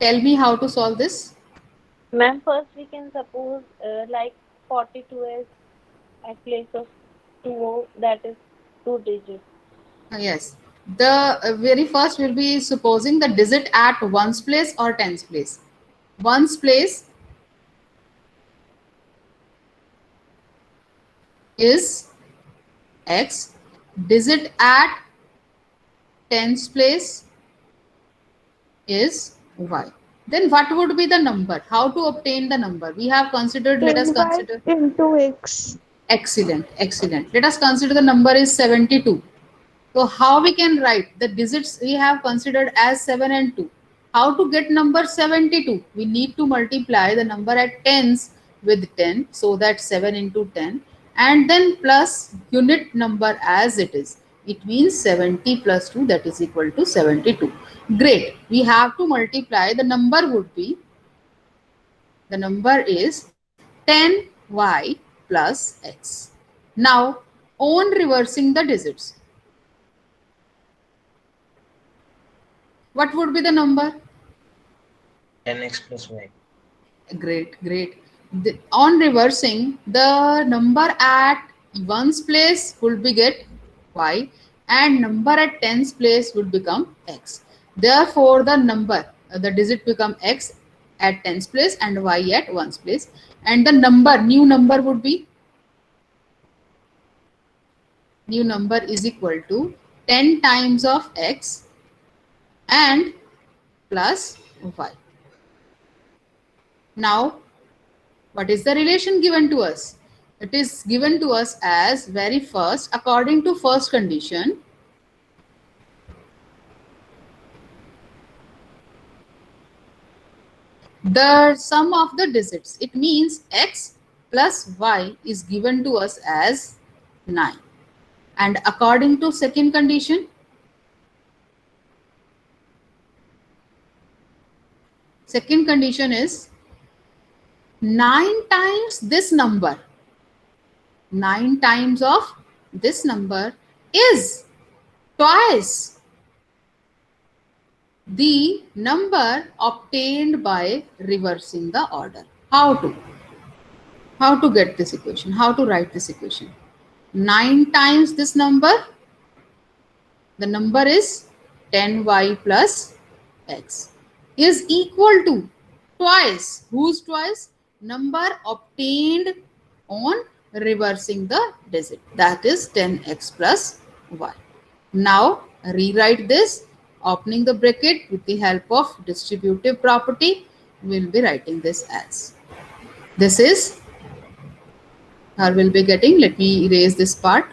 Tell me how to solve this. Ma'am, first we can suppose like 42 as at place of 2, that is 2 digits. Yes. The very first will be supposing the digit at ones place or tens place. Ones place is x. Digit at tens place is y. Then what would be the number? How to obtain the number? We have considered, let us 10y consider. into x. Excellent, excellent. Let us consider the number is 72. So how we can write the digits we have considered as 7 and 2? How to get number 72? We need to multiply the number at tens with 10, so that 7 into 10, and then plus unit number as it is. It means 70 plus 2, that is equal to 72. Great. We have to multiply. The number would be, the number is 10y plus x. Now on reversing the digits, what would be the number? 10x plus y. Great, great. On reversing, the number at ones place would be get y, and number at tens place would become x. Therefore, the number, the digit become x at tens place and y at ones place. And the number, new number would be, new number is equal to 10 times of x and plus y. Now, what is the relation given to us? It is given to us as very first, according to first condition, the sum of the digits. It means x plus y is given to us as 9. And according to second condition, second condition is 9 times this number. 9 times of this number is twice the number obtained by reversing the order. How to? How to get this equation? How to write this equation? 9 times this number, the number is 10y plus x, is equal to twice. Whose twice? Number obtained on reversing the digit, that is 10x plus y. Now rewrite this, opening the bracket with the help of distributive property. We will be writing this as, this is, or will be getting, let me erase this part.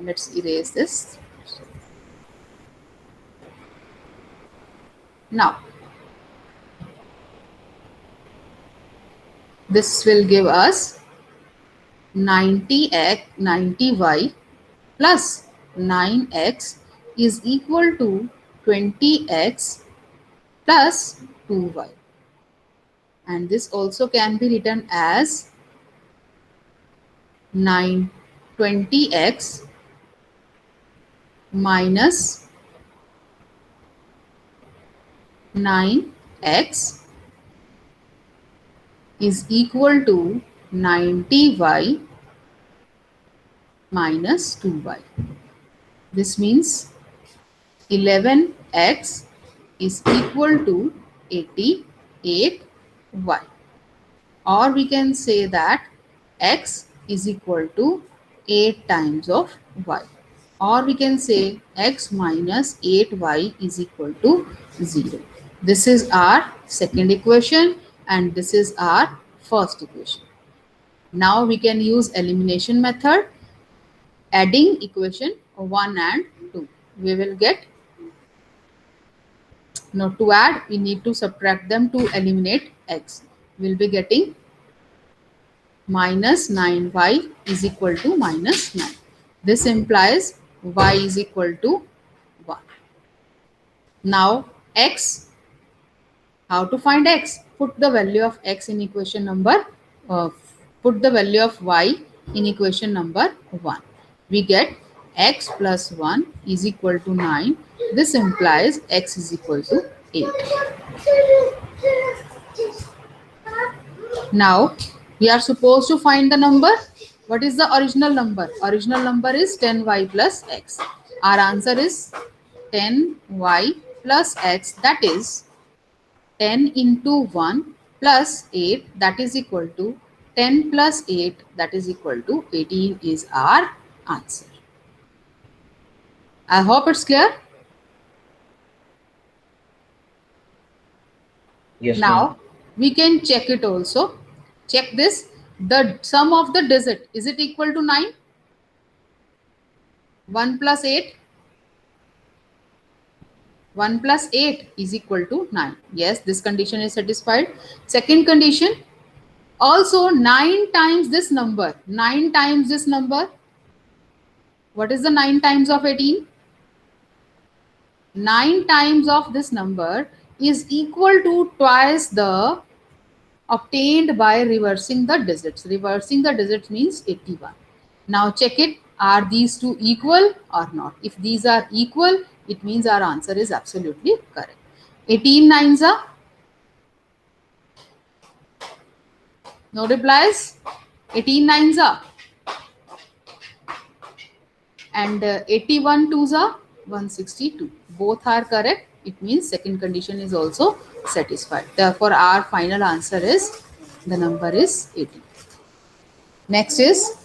Let's erase this. Now this will give us 90y plus 9x is equal to 20x plus 2y. And this also can be written as 20x minus 9x is equal to 90y minus 2y. This means 11x is equal to 88y. Or we can say that x is equal to 8 times of y. Or we can say x minus 8y is equal to 0. This is our second equation and this is our first equation. Now we can use elimination method, adding equation 1 and 2. We will get, now to add we need to subtract them to eliminate x. We will be getting minus 9y is equal to minus 9. This implies y is equal to 1. Now x, how to find x? Put the value of x in equation number, put the value of y in equation number 1. We get x plus 1 is equal to 9. This implies x is equal to 8. Now we are supposed to find the number. What is the original number? Original number is 10y plus x. Our answer is 10y plus x, that is 10 into 1 plus 8, that is equal to 10 plus 8, that is equal to 18 is our answer. I hope it's clear. Yes, ma'am. Now we can check it also. Check this. The sum of the digit, is it equal to 9? 1 plus 8? 1 plus 8 is equal to 9. Yes, this condition is satisfied. Second condition, also 9 times this number. 9 times this number. What is the 9 times of 18? 9 times of this number is equal to twice the obtained by reversing the digits. Reversing the digits means 81. Now check it. Are these two equal or not? If these are equal, it means our answer is absolutely correct. 18 nines are? No replies? 18 nines are? And 81 twos are? 162. Both are correct. It means second condition is also satisfied. Therefore, our final answer is, the number is 80. Next is,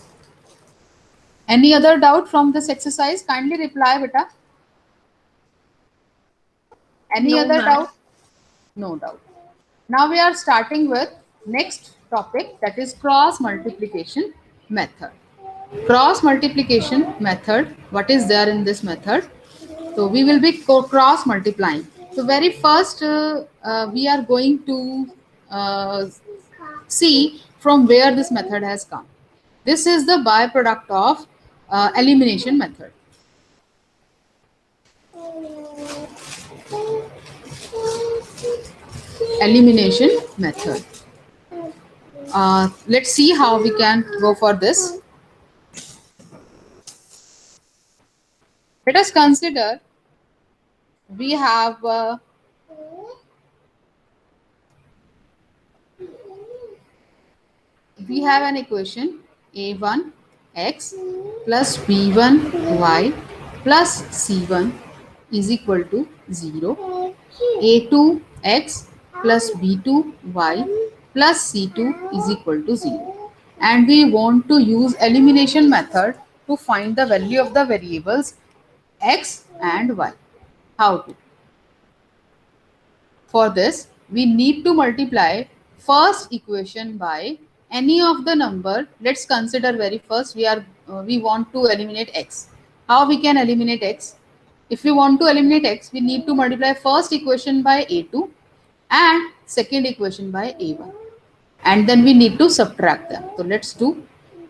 any other doubt from this exercise? Kindly reply, beta. Any No, other ma'am. doubt? No doubt. Now we are starting with next topic, that is cross multiplication method. Cross multiplication method, what is there in this method? So we will be cross multiplying. So very first we are going to see from where this method has come. This is the byproduct of elimination method. Elimination method. Let's see how we can go for this. Let us consider we have an equation a1 x plus b1 y plus c1 is equal to 0. a2 x plus b2 y plus c2 is equal to 0. And we want to use elimination method to find the value of the variables x and y. How to? For this, we need to multiply first equation by any of the number. Let's consider very first we want to eliminate x. How we can eliminate x? If we want to eliminate x, we need to multiply first equation by a2 and second equation by a1. And then we need to subtract them. So let's do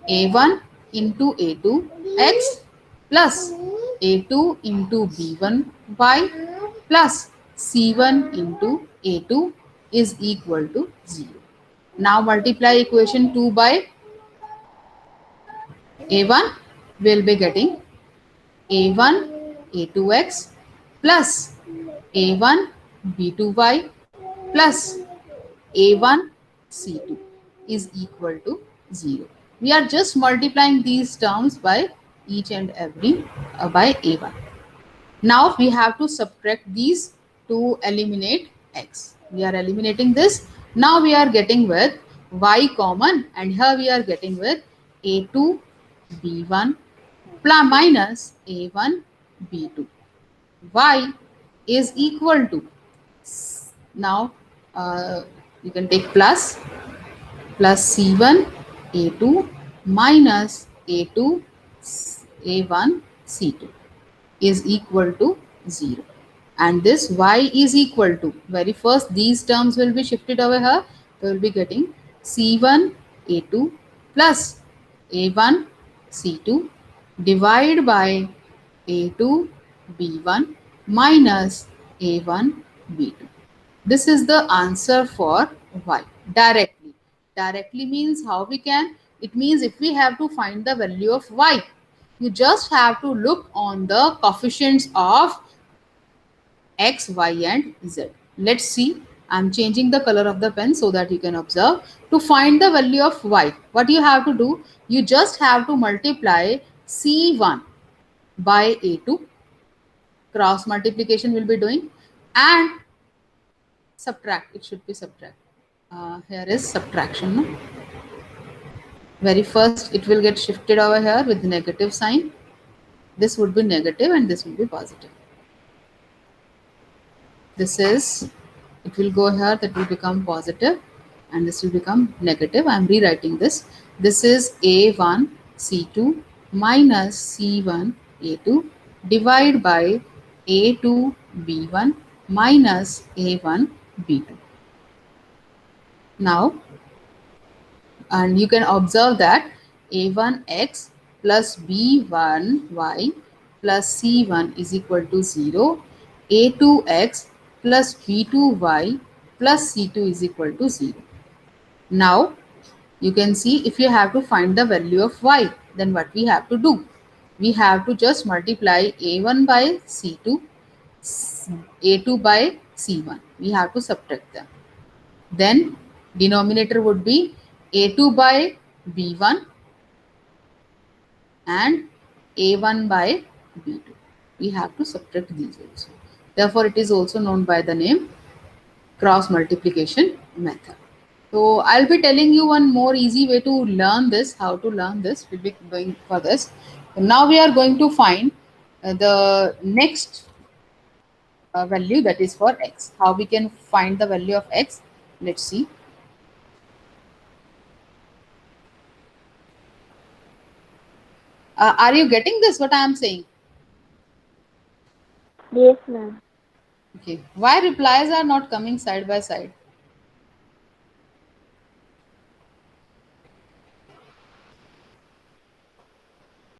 a1 into a2 x plus a2 into b1 y plus c1 into a2 is equal to 0. Now multiply equation 2 by a1, we'll be getting a1 a2x plus a1 b2y plus a1 c2 is equal to 0. We are just multiplying these terms by each and every by a1. Now we have to subtract these to eliminate x. We are eliminating this. Now we are getting with y common, and here we are getting with a2 b1 plus minus a1 b2. Y is equal to, now you can take plus c1 a2 minus a2 a1 c2 is equal to 0. And this y is equal to, very first these terms will be shifted over here. We will be getting c1 a2 plus a1 c2 divided by a2 b1 minus a1 b2. This is the answer for y directly. Directly means how we can? It means if we have to find the value of y, you just have to look on the coefficients of x, y and z. Let's see. I'm changing the color of the pen so that you can observe. To find the value of y, what you have to do, you just have to multiply C1 by A2. Cross multiplication will be doing, and subtract. It should be subtract. Here is subtraction. No? Very first, it will get shifted over here with the negative sign. This would be negative and this will be positive. This is, it will go here, that will become positive and this will become negative. I am rewriting this. This is A1 C2 minus C1 A2 divide by A2 B1 minus A1 B2. Now, and you can observe that a1x plus b1y plus c1 is equal to 0, a2x plus b2y plus c2 is equal to 0. Now you can see, if you have to find the value of y, then what we have to do? We have to just multiply a1 by c2, a2 by c1. We have to subtract them. Then denominator would be a2 by b1 and a1 by b2. We have to subtract these also. Therefore, it is also known by the name cross multiplication method. So I'll be telling you one more easy way to learn this, how to learn this. We'll be going for this. So now we are going to find the next value, that is for x. How we can find the value of x? Let's see. Are you getting this, what I am saying? Yes, ma'am. Okay. Why replies are not coming side by side?